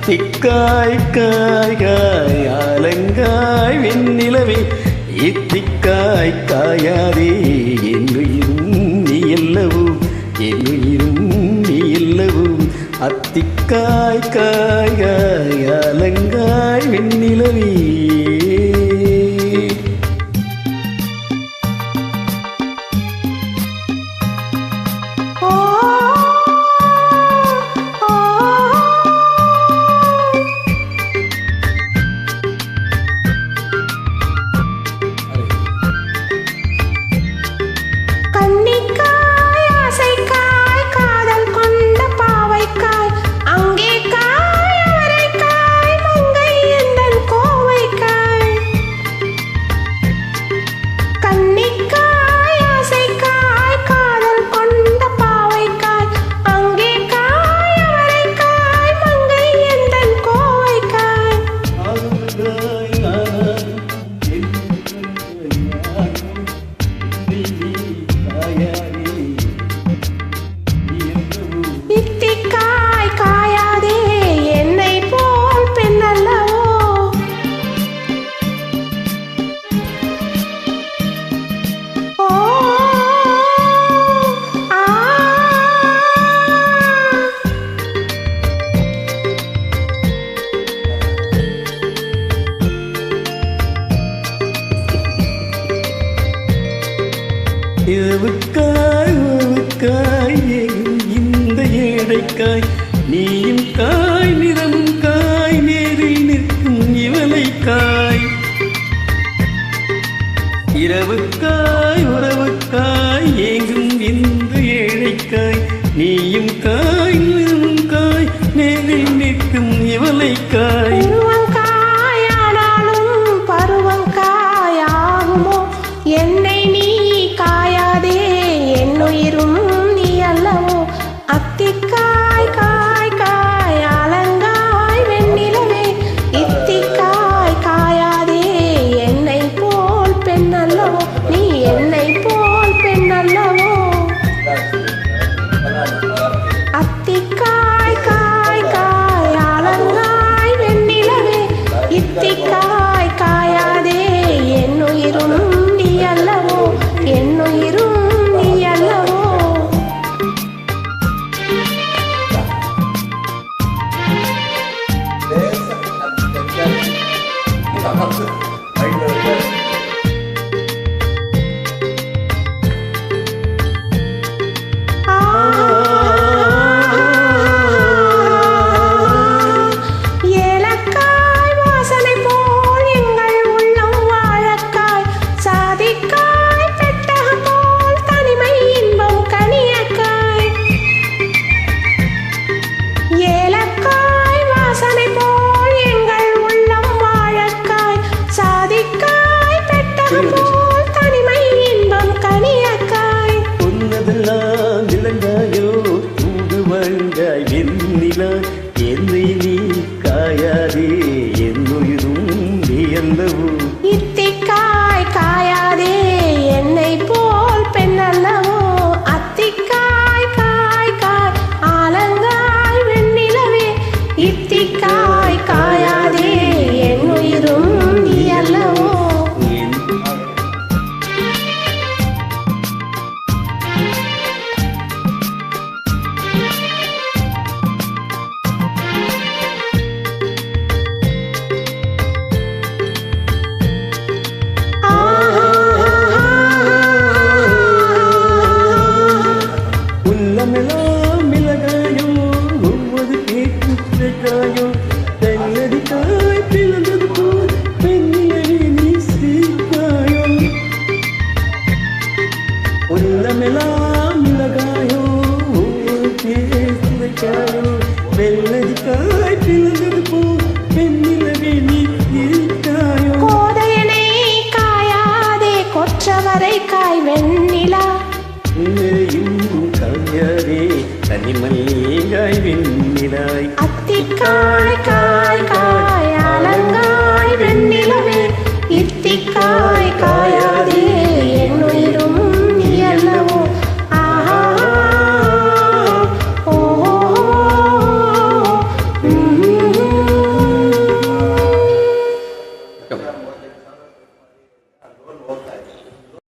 அத்திக்காய் காய் காய் ஆலங்காய் வெண்ணிலவே இத்திக்காய் காயாதே என்னுயிரும் நீ எல்லவும் என்னுயிரும் நீ எல்லவும் அத்திக்காய் காய் காய் ஆலங்காய் வெண்ணிலவே இரவுக்காய் உறவுக்காய் இந்த ஏழைக்காய் நீயும் காய் நிறமும் காய் நேரில் நிற்கும் இவளைக்காய் இரவுக்காய் உறவுக்காய் ஏங்கும் இந்த ஏழைக்காய் நீயும் காய் நிறமும் காய் நேரில் நிற்கும் இவளைக்காய் என்னை நீ காயாதே என்னுயிரும் நீ அல்லவோ அத்திக்காய் காய் காய் ஆலங்காய் வெண்ணிலவே இத்திக்காய் காயாதே என்னை போல் பெண் அல்லவோ நீ என்னை போல் பெண் அல்லவோ அத்திக்காய் காய் காய் ஆலங்காய் வெண்ணிலவே இத்திக்காய் காயாதே என்னுயிரும் என்னுயிரும் நீ அல்லவோ ஏலக்காய் வாசனை போல் எங்கள் உள்ளம் வாழக்காய் சாதிக்காய் ஏலக்காய் வாசனை போல் எங்கள் உள்ளம் வாழக்காய் சாதிக்காய் பெட்டகம் போல் தனிமை இன்பம் கனியக்காய் உன்னதெல்லாம் இளங்காயோ தூது வழங்காய் வெண்ணிலா என்னை நீ காயாதே என்னுயிரும் நீ அல்லவோ இத்திக்காய் காயாதே என்னை போல் பெண் அல்லவோ அத்திக்காய் காய் காய் ஆலங்காய் வெண்ணிலவே இத்திக்காய் காயாதே என்னுயிரும் நீ அல்லவோ உள்ளமெல்லாம் மிளகாயோ ஒவ்வொரு கேட்டு கிடைக்காயோ தென்னடிக்காய் பிளந்தது போல் பெண்ணிலை நீ சிரிக்காயோ உள்ளமெல்லாம் மிளகாயோ ஒவ்வொரு கேட்டு கிடைக்காயோ தென்னடிக்காய் பிளந்தது போல் பெண்ணிலை நீ சிரிக்காயோ கோதையனை காயாதே கொற்றவரை காய் வெண்ணிலா காயாதே தனிமல்லிகாய் வெண்ணிலாய் அத்திக்காய்